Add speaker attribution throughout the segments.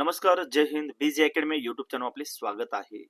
Speaker 1: नमस्कार, जय हिंद. बीजी अकॅडमी यूट्यूब चॅनल आपले स्वागत आहे.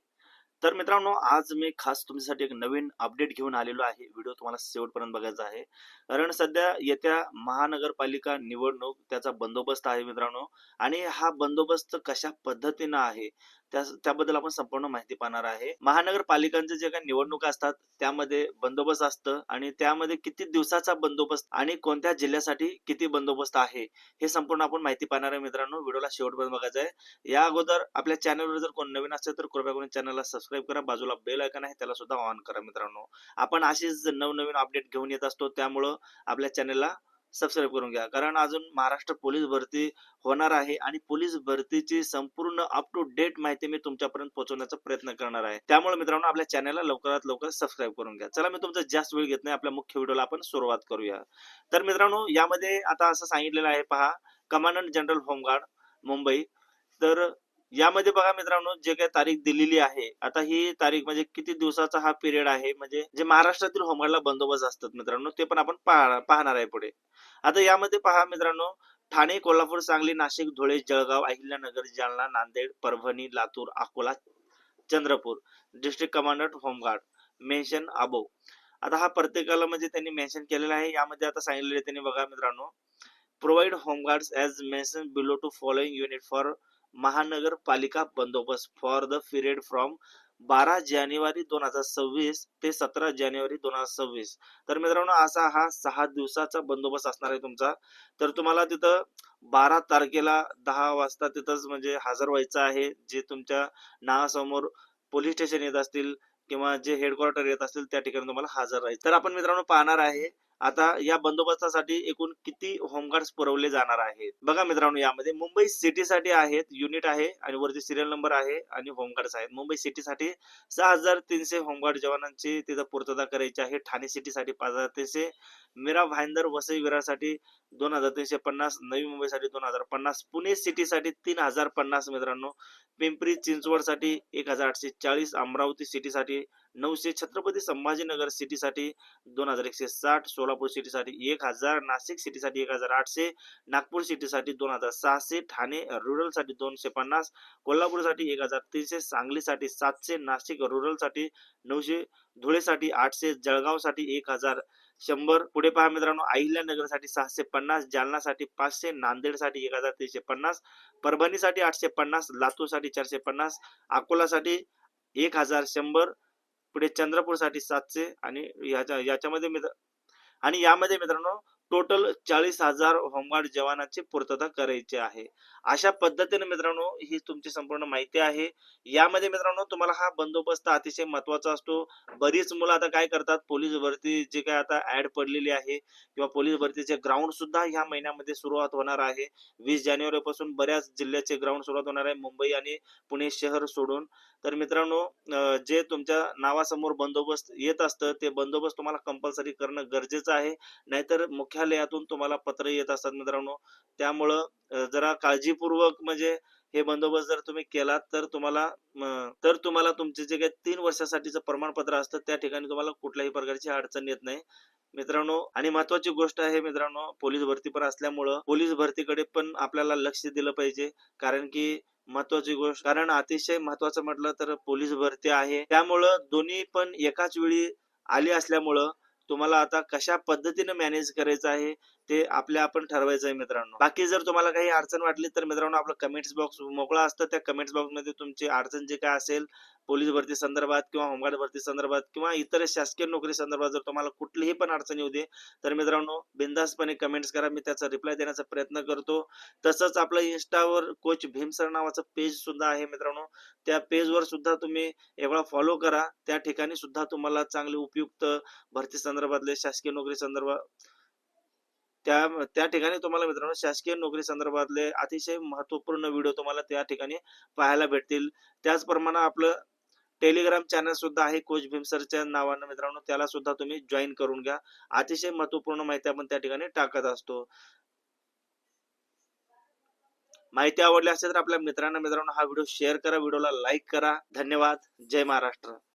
Speaker 1: तर मित्रांनो, आज मी खास तुमच्यासाठी एक नवीन अपडेट घेऊन आलेलो आहे. व्हिडिओ तुम्हाला शेवटपर्यंत बघायचा आहे. कारण सध्या येत्या महानगरपालिका निवडणूक त्याचा बंदोबस्त आहे मित्रांनो. आणि हा बंदोबस्त कशा पद्धतीनं आहे त्याबद्दल आपण संपूर्ण माहिती पाहणार आहे. महानगरपालिकांचे जे काही निवडणुका असतात त्यामध्ये बंदोबस्त असतं आणि त्यामध्ये किती दिवसाचा बंदोबस्त आणि कोणत्या जिल्ह्यासाठी किती बंदोबस्त आहे हे संपूर्ण आपण माहिती पाहणार आहे मित्रांनो. व्हिडिओला शेवटपर्यंत बघायचं आहे. या अगोदर आपल्या चॅनलवर जर कोण नवीन असेल तर कृपया करून चॅनलला सबस्क्राईब करा. बाजूला बेल आयकॉन आहे त्याला सुद्धा ऑन करा मित्रांनो. आपण अशीच नवनवीन अपडेट घेऊन येत असतो, त्यामुळं आपल्या चॅनलला सबस्क्राईब करून घ्या. कारण अजून महाराष्ट्र पोलीस भरती होणार आहे आणि पोलीस भरतीची संपूर्ण अप टू डेट माहिती मी तुमच्यापर्यंत पोहोचवण्याचा प्रयत्न करणार आहे. त्यामुळे मित्रांनो, आपल्या चॅनलला लवकरात लवकर सबस्क्राईब करून घ्या. चला, मी तुमचा जास्त वेळ घेत नाही, आपल्या मुख्य व्हिडिओला आपण सुरुवात करूया. तर मित्रांनो, यामध्ये आता असं सांगितलेलं आहे, पहा, कमांडंट जनरल होमगार्ड मुंबई. तर यामध्ये बघा मित्रांनो, जे काही तारीख दिलेली आहे, आता ही तारीख म्हणजे किती दिवसाचा हा पिरियड आहे, म्हणजे जे महाराष्ट्रातील होमगार्डला बंदोबस्त असतात मित्रांनो, ते पण आपण पाहणार आहे पुढे. आता यामध्ये पहा मित्रांनो, Thane, Kolhapur, Sangli, Nashik, Dhule, Jalgaon, Ahilyanagar, Jalna, Nanded, Parbhani, Latur, Akola, Chandrapur district commandant home guard mention above. आता हा प्रत्येकाला म्हणजे त्यांनी मेन्शन केलेला आहे. यामध्ये आता सांगितलेले त्यांनी, बघा मित्रांनो, provide home guards as mention below to following unit for महानगरपालिका बंदोबस्त फॉर द पिरियड फ्रॉम 12 जानेवारी 2026 ते 17 जानेवारी 2026. तर मित्रांनो, असा हा 6 दिवसाचा बंदोबस्त असणार आहे तुमचा. तर तुम्हाला तिथं 12 तारखेला 10 वाजता तिथंच म्हणजे हजर व्हायचं आहे. जे तुमच्या नावासमोर पोलीस स्टेशन येत असतील किंवा जे हेडक्वार्टर येत असतील त्या ठिकाणी तुम्हाला हजर राहायचं. तर आपण मित्रांनो पाहणार आहे आता या बंदोबस्तासाठी एकूण किती होमगार्ड्स पुरवले जाणार आहेत. बघा मित्रांनो, यामध्ये मुंबई सिटीसाठी आहेत, युनिट आहे आणि वरती सिरियल नंबर आहे आणि होमगार्ड्स आहेत. मुंबई सिटीसाठी 6,300 होमगार्ड जवानांची तिथं पूर्तता करायची आहे. ठाणे सिटीसाठी 5,300, मीरा भाईंदर वसई विरारसाठी 2,350, नवी मुंबईसाठी 2,050, पुणे सिटीसाठी 3,050 मित्रांनो, पिंपरी चिंचवडसाठी 1,840, अमरावती सिटीसाठी 900, छत्रपती संभाजीनगर सिटीसाठी 2,160, सोलापूर सिटीसाठी 1,000, नाशिक सिटीसाठी 1,800, नागपूर सिटीसाठी 2,600, ठाणे रूरलसाठी 250, कोल्हापूरसाठी 1,300, सांगलीसाठी 700, नाशिक रूरलसाठी 900, धुळेसाठी 800, जळगावसाठी 1,100. पुढे पहा मित्रांनो, अहिल्यानगरसाठी 650, जालनासाठी 500, नांदेडसाठी 1,350, परभणीसाठी 850, लातूरसाठी 450, अकोलासाठी 1,100, पुढे चंद्रपूरसाठी 700 आणि याच्यामध्ये यामध्ये मित्रांनो टोटल 40,000 होमगार्ड जवानांची पूर्तता करायची आहे. अशा पद्धतीने मित्रांनो ही तुमची संपूर्ण माहिती आहे. यामध्ये मित्रांनो तुम्हाला हा बंदोबस्त अतिशय महत्वाचा असतो. बरीच मुलं आता काय करतात, पोलीस भरती जे काय आता ऍड पडलेली आहे किंवा पोलीस भरतीचे ग्राउंड सुद्धा ह्या महिन्यामध्ये सुरुवात होणार आहे. 20 जानेवारी पासून बऱ्याच जिल्ह्याचे ग्राउंड सुरुवात होणार आहे, मुंबई आणि पुणे शहर सोडून. तर मित्रांनो, जे तुमच्या नावासमोर बंदोबस्त येत असतं ते बंदोबस्त तुम्हाला कंपल्सरी करणं गरजेचं आहे. नाहीतर मुख्यालयातून तुम्हाला पत्र येत असतात मित्रांनो. त्यामुळं जरा काळजीपूर्वक म्हणजे हे बंदोबस्त जर तुम्ही केलात तर तुम्हाला तुमचे जे काही 3 वर्षासाठीचं प्रमाणपत्र असतं त्या ठिकाणी तुम्हाला कुठल्याही प्रकारची अडचण येत नाही मित्रांनो. आणि महत्वाची गोष्ट आहे मित्रांनो, पोलीस भरती पण असल्यामुळं पोलीस भरतीकडे पण आपल्याला लक्ष दिलं पाहिजे. कारण की महत्वाची गोष्ट, कारण अतिशय महत्वाचं म्हटलं तर पोलीस भरती आहे, त्यामुळं दोन्ही पण एकाच वेळी आली असल्यामुळं तुम्हाला आता कशा पद्धतीने मॅनेज करायचं आहे ते आपण ठरवायचं आहे मित्रांनो. बाकी जर तुम्हाला काही अडचण वाटली तर मित्रांनो आपलं कमेंट्स बॉक्स मोकळा असतं. त्या कमेंट्स बॉक्स मध्ये तुमची अडचण जे काय असेल पोलीस भरती संदर्भात किंवा होमगार्ड भरती संदर्भात किंवा इतर शासकीय नोकरी संदर्भात जर तुम्हाला कुठलीही पण अडचण येऊ दे तर मित्रांनो बिंदासपणे कमेंट्स करा, मी त्याचा रिप्लाय देण्याचा प्रयत्न करतो. तसंच आपलं इन्स्टावर कोच भीम सर नावाचं पेज सुद्धा आहे मित्रांनो. त्या पेजवर सुद्धा तुम्ही एकवेळा फॉलो करा. त्या ठिकाणी सुद्धा तुम्हाला चांगले उपयुक्त भरती संदर्भातले शासकीय नोकरी संदर्भात त्या ठिकाणी तुम्हाला मित्रांनो शासकीय नोकरी संदर्भातले अतिशय महत्वपूर्ण व्हिडिओ तुम्हाला त्या ठिकाणी पाहायला भेटतील. त्याचप्रमाणे आपलं टेलिग्राम चॅनल सुद्धा आहे कोच भीम सरच्या नावानं मित्रांनो, त्याला सुद्धा तुम्ही जॉईन करून घ्या. अतिशय महत्वपूर्ण माहिती आपण त्या ठिकाणी टाकत असतो. माहिती आवडली असेल तर आपल्या मित्रांना हा व्हिडिओ शेअर करा, व्हिडिओला लाईक करा. धन्यवाद. जय महाराष्ट्र.